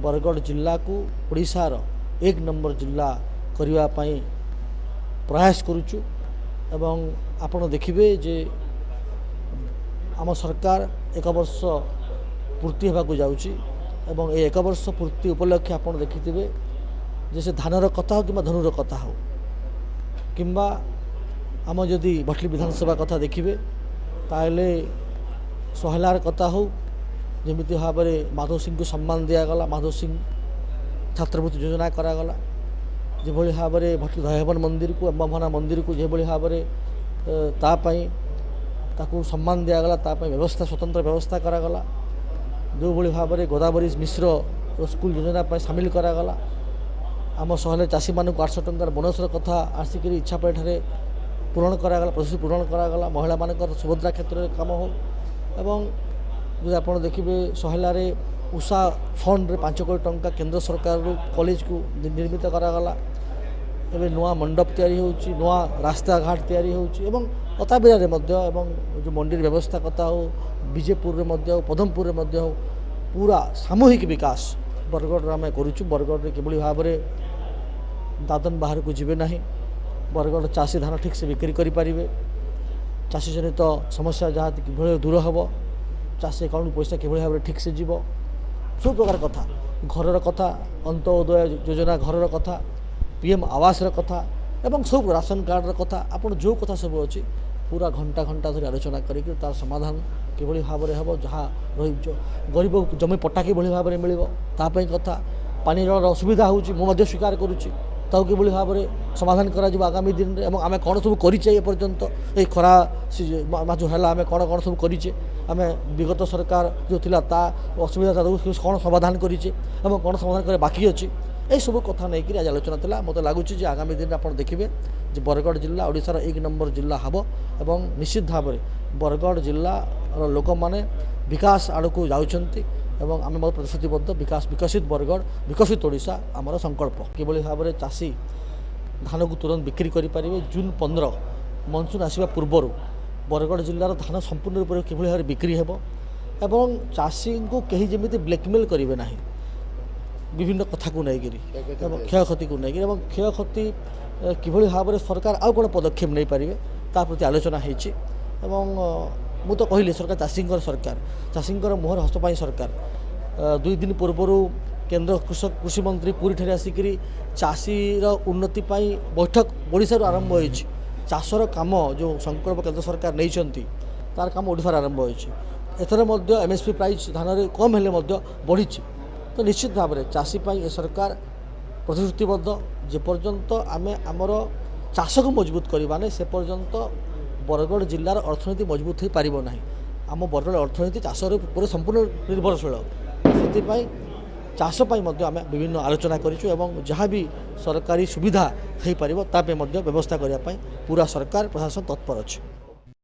बरगढ़ जिला को ओडिशार 1 नंबर जिला करने प्रयास करुचु एवं आपण देखिए जे आम सरकार 1 वर्ष पूर्ति होगा जाऊँगी एवं ये 1 वर्ष पूर्ति उपलक्षे आप देखिथे जैसे धानर कथा हो कि धनुर कथा हो कि आम जदि भटली विधानसभा कथा देखिए ताहले सहलार कथा हो जमी भाव में माधव सिंह को सम्मान दिगला माधव सिंह छात्रवृत्ति योजना करागला जो भाव में भटली दयावन मंदिर को अम्बाभना मंदिर को जो भाव में ताकू सम्मान दिगला व्यवस्था स्वतंत्र व्यवस्था करागला जो भाव में गोदावरी मिश्र स्कूल योजना सामिल करागला आम सहले चाषी मान 800 टंकार बोनस कथा आसिक इच्छापे पूरण करागला प्रतिश्रुति पूरण करागला महिला मान सुभद्रा क्षेत्र में कम हो एवं जो आप देखिए सहलार उषा फंड 5 कोटी टंका केंद्र सरकार कॉलेज को निर्मित करागला एवं नुआ मंडप तैयारी होची नुआ रास्ता घाट तैयारी होची एवं अताबिरा जो मंडी व्यवस्था कथा हो विजेपुर में पदमपुर में हो पूरा सामूहिक विकास बरगढ़ आम करुचु बरगढ़ किभली भाव में दादन बाहर को जीवे नहीं बरगढ़ चाषी धान ठीक से बिक्री करें चाषी जनित समस्या जहाँ कि दूर हम चाषी अकाउंट पैसा किभली भाव में ठीक से जीव सब प्रकार कथा घर कथा अंत्योदय योजना घर कथा पीएम आवास कथा एवं सब राशन कार्ड कथा आपड़ जो कथा सब अच्छी पूरा घंटा घंटा धरी आलोचना करके तार समाधान किभली भाव में हम जहाँ रही गरीब जमी पट्टा किभली भाव में मिल तापाई कथा पानी जल असुविधा होमु स्वीकार करुच्ची ताऊ किभली भाव में समाधान करा आगामी दिन में आम कौन सब करे पर्यंत ये खरा जो है आम कौन कौन सब करे आम विगत सरकार जो थिला ता असुविधा कौन समाधान करे कौन समाधान करे बाकी अच्छी यही सब कथा नहीं आज आलोचना था मत लगुच आगामी दिन आप देखिए जे बरगढ़ जिला ओडिशार 1 नंबर जिला हम एवं निश्चित भाव में बरगढ़ जिलार लोक मैंने विकास आड़ को जाऊँच एवं आम बहुत प्रतिश्रुतिबद्ध विकास विकसित बरगढ़ विकसित ओडिशा आमर संकल्प किभली भाव में चाषी धान को तुरंत बिक्री करें जून 15 मनसून आसवा पूर्वर बरगढ़ जिलार धान संपूर्ण रूप से किभली भाव में बिक्री हेब एवं चाषी को कहीं जमी ब्लैकमेल करेंगे ना विभिन्न कथा को नहीं क्षयक्षति को नहीं क्षयक्षति किभली भाव में सरकार आउ कौन पदक्षेप नहीं पारे ता प्रति आलोचना होती मु तो कहली सरकार चाषी मुहर हस्तपाई सरकार 2 दिन पूर्वर केंद्र कृषि मंत्री पुरी ठारे आसिक चाषीर उन्नति बैठक ओडिशा आरंभ हो चाषर काम जो संकल्प केंद्र सरकार नहीं तार काम ओडिशा आरंभ हो एमएसपी प्राइस धान कम हेले बढ़ी तो निश्चित भाव में चाषी ये सरकार प्रतिश्रुतिबद्ध जेपर्यंत आम आमर चाष को मजबूत करवाने से पर्यंत बरगढ़ जिलार अर्थनीति मजबूत हो पार ना आम बरगढ़ अर्थनीति चाष पूरे संपूर्ण निर्भरशील से चाषपाई आम विभिन्न आलोचना करूँ जहाँ भी सरकारी सुविधा हो पार व्यवस्था करने पूरा सरकार प्रशासन तत्पर अच्छे।